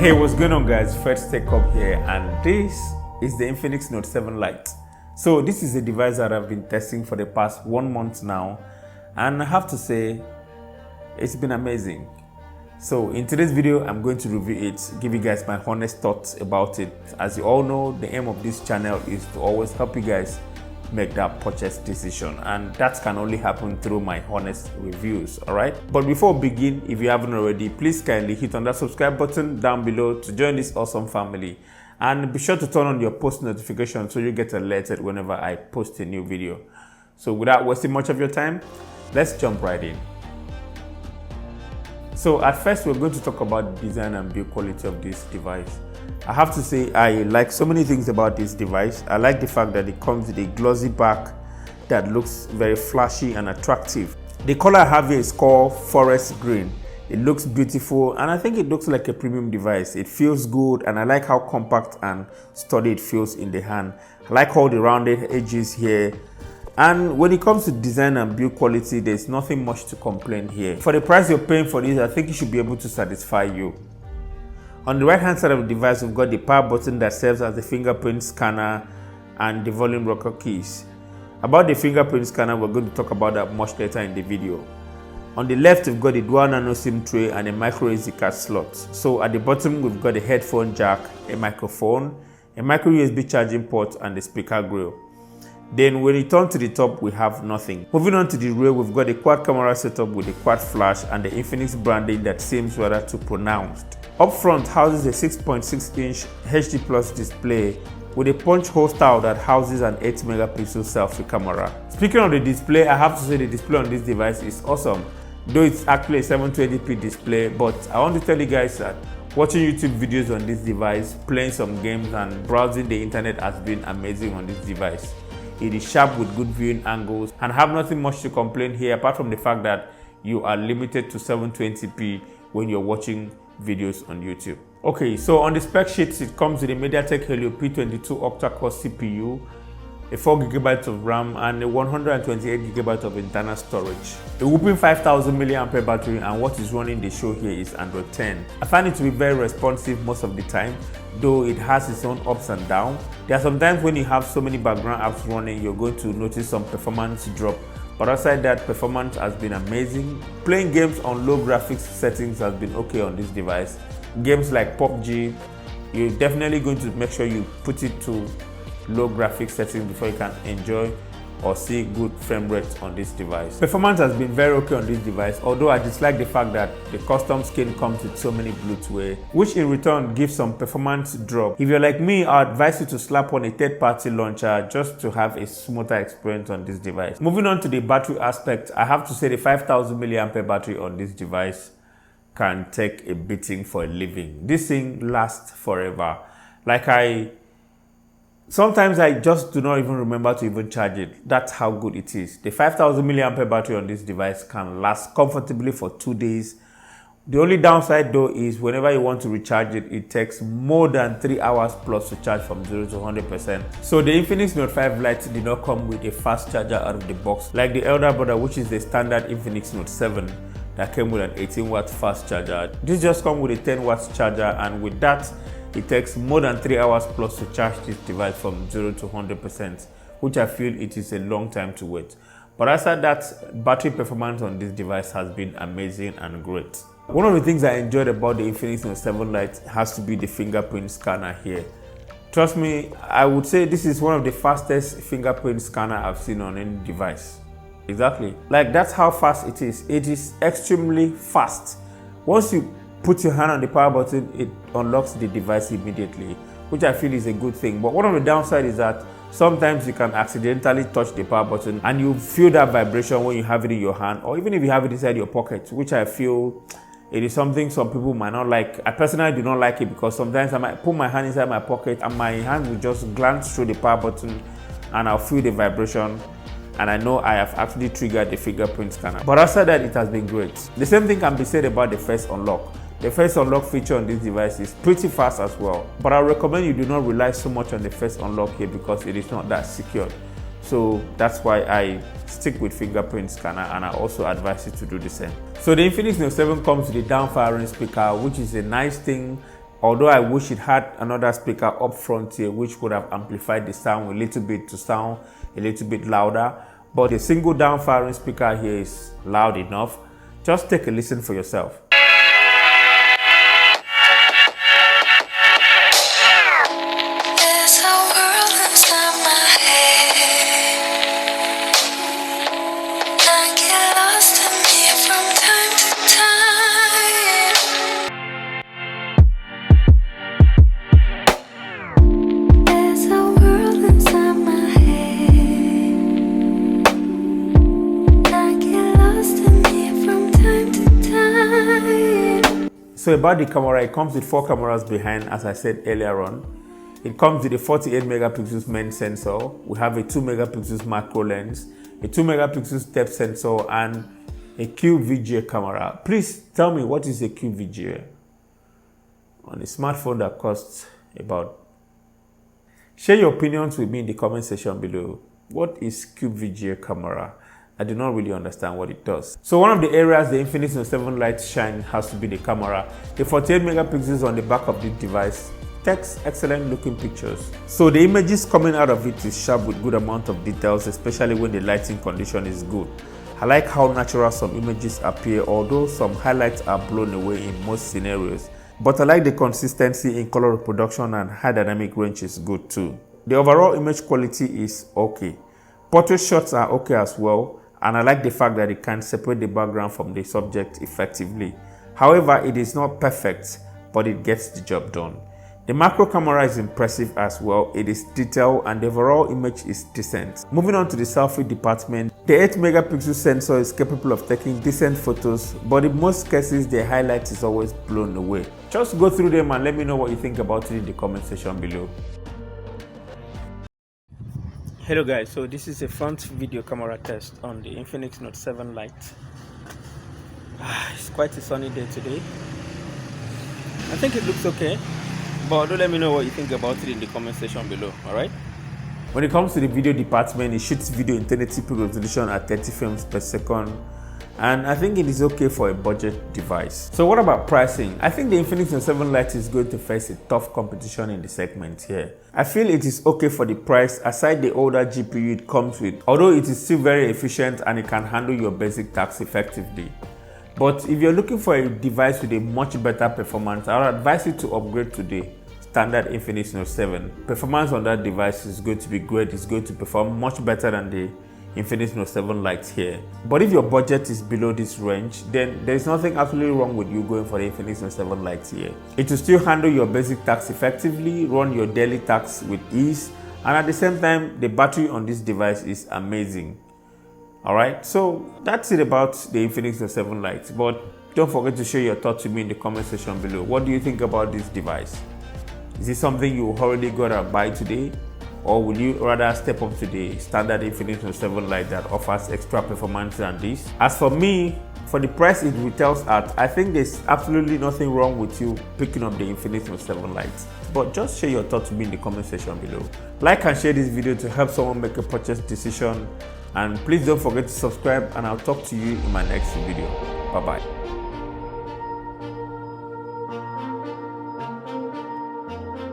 Hey, what's going on guys? Fred Tech Up here, and this is the Infinix Note 7 Lite. So this is a device that I've been testing for the past 1 month now, and I have to say it's been amazing. So in today's video, I'm going to review it, give you guys my honest thoughts about it. As you all know, the aim of this channel is to always help you guys make that purchase decision, and that can only happen through my honest reviews. All right, but before we begin, if you haven't already, please kindly hit on that subscribe button down below to join this awesome family, and be sure to turn on your post notifications so you get alerted whenever I post a new video. So without wasting much of your time, let's jump right in. So at first, we're going to talk about the design and build quality of this device. I have to say, I like so many things about this device. I like the fact that it comes with a glossy back that looks very flashy and attractive. The color I have here is called forest green. It looks beautiful, and I think it looks like a premium device. It feels good, and I like how compact and sturdy it feels in the hand. I like all the rounded edges here. And when it comes to design and build quality, there's nothing much to complain here. For the price you're paying for this, I think it should be able to satisfy you. On the right hand side of the device, we've got the power button that serves as the fingerprint scanner and the volume rocker keys. About the fingerprint scanner, we're going to talk about that much later in the video. On the left, we've got the dual nano SIM tray and a micro SD card slot. So at the bottom, we've got a headphone jack, a microphone, a micro USB charging port, and the speaker grill. Then when you turn to the top, we have nothing. Moving on to the rear, we've got a quad camera setup with a quad flash and the Infinix branding that seems rather too pronounced. Up front houses a 6.6-inch HD Plus display with a punch hole style that houses an 8-megapixel selfie camera. Speaking of the display, I have to say the display on this device is awesome. Though it's actually a 720p display, but I want to tell you guys that watching YouTube videos on this device, playing some games and browsing the internet has been amazing on this device. It is sharp with good viewing angles, and I have nothing much to complain here apart from the fact that you are limited to 720p when you're watching videos on YouTube. Okay, so on the spec sheets, it comes with a MediaTek Helio P22 octa-core CPU, a 4GB of RAM, and a 128GB of internal storage. A whooping 5000 mAh battery, and what is running the show here is Android 10. I find it to be very responsive most of the time, though it has its own ups and downs. There are some times when you have so many background apps running, you're going to notice some performance drop. But outside that, performance has been amazing. Playing games on low graphics settings has been okay on this device. Games like PUBG, you're definitely going to make sure you put it to low graphics settings before you can enjoy or see good frame rates on this device. Performance has been very okay on this device, although I dislike the fact that the custom skin comes with so many Bluetooth, which in return gives some performance drop. If you're like me, I advise you to slap on a third-party launcher just to have a smoother experience on this device. Moving on to the battery aspect, I have to say the 5000 mAh battery on this device can take a beating for a living. This thing lasts forever. Sometimes I just do not even remember to even charge it. That's how good it is. The 5000 mAh battery on this device can last comfortably for 2 days. The only downside though is whenever you want to recharge it, it takes more than 3 hours plus to charge from 0 to 100%. So the Infinix Note 5 Lite did not come with a fast charger out of the box like the elder brother, which is the standard Infinix Note 7 that came with an 18-watt fast charger. This just comes with a 10-watt charger, and with that, it takes more than 3 hours plus to charge this device from 0 to 100%, which I feel it is a long time to wait. But aside that, battery performance on this device has been amazing and great. One of the things I enjoyed about the Infinix Note 7 Lite has to be the fingerprint scanner here. Trust me, I would say this is one of the fastest fingerprint scanner I've seen on any device. Exactly. Like, that's how fast it is. It is extremely fast. Once you put your hand on the power button, it unlocks the device immediately, which I feel is a good thing. But one of the downsides is that sometimes you can accidentally touch the power button and you feel that vibration when you have it in your hand, or even if you have it inside your pocket, which I feel it is something some people might not like. I personally do not like it because sometimes I might put my hand inside my pocket and my hand will just glance through the power button and I'll feel the vibration, and I know I have actually triggered the fingerprint scanner. But outside that, it has been great. The same thing can be said about the face unlock. The face unlock feature on this device is pretty fast as well, but I recommend you do not rely so much on the face unlock here because it is not that secure. So that's why I stick with fingerprint scanner, and I also advise you to do the same. So the Infinix Note 7 comes with a down-firing speaker, which is a nice thing Although I wish it had another speaker up front here which could have amplified the sound a little bit to sound a little bit louder. But the single down-firing speaker here is loud enough. Just take a listen for yourself. So about the camera, it comes with 4 cameras behind, as I said earlier on. It comes with a 48 megapixels main sensor. We have a 2 megapixels macro lens, a 2 megapixels depth sensor, and a QVGA camera. Please tell me, what is a QVGA? On a smartphone that costs about... Share your opinions with me in the comment section below. What is QVGA camera? I do not really understand what it does. So one of the areas the Infinix S7 Lite shine has to be the camera. The 48 megapixels on the back of the device takes excellent looking pictures. So the images coming out of it is sharp with good amount of details, especially when the lighting condition is good. I like how natural some images appear, although some highlights are blown away in most scenarios. But I like the consistency in color reproduction, and high dynamic range is good too. The overall image quality is okay. Portrait shots are okay as well. And I like the fact that it can separate the background from the subject effectively. However, it is not perfect, but it gets the job done. The macro camera is impressive as well. It is detailed and the overall image is decent. Moving on to the selfie department, the 8 megapixel sensor is capable of taking decent photos, but in most cases the highlight is always blown away. Just go through them and let me know what you think about it in the comment section below. Hello guys, so this is a front video camera test on the Infinix Note 7 Lite. It's quite a sunny day today. I think it looks okay, but do let me know what you think about it in the comment section below, alright? When it comes to the video department, it shoots video in 1080p resolution at 30 frames per second, and I think it is okay for a budget device. So what about pricing? I think the Infinix S7 Lite is going to face a tough competition in the segment here. I feel it is okay for the price aside the older GPU it comes with, although it is still very efficient and it can handle your basic tasks effectively. But if you're looking for a device with a much better performance, I would advise you to upgrade to the standard Infinix Note 7. Performance on that device is going to be great. It's going to perform much better than the Infinix Note 7 Lite here. But if your budget is below this range, then there is nothing absolutely wrong with you going for the Infinix Note 7 Lite here. It will still handle your basic tasks effectively, run your daily tasks with ease, and at the same time, the battery on this device is amazing. Alright, so that's it about the Infinix Note 7 Lite. But don't forget to share your thoughts with me in the comment section below. What do you think about this device? Is it something you already gotta buy today? Or will you rather step up to the standard Infinix Note 7 Lite that offers extra performance than this? As for me, for the price it retails at, I think there's absolutely nothing wrong with you picking up the Infinix Note 7 Lite. But just share your thoughts with me in the comment section below. Like and share this video to help someone make a purchase decision. And please don't forget to subscribe, and I'll talk to you in my next video. Bye bye.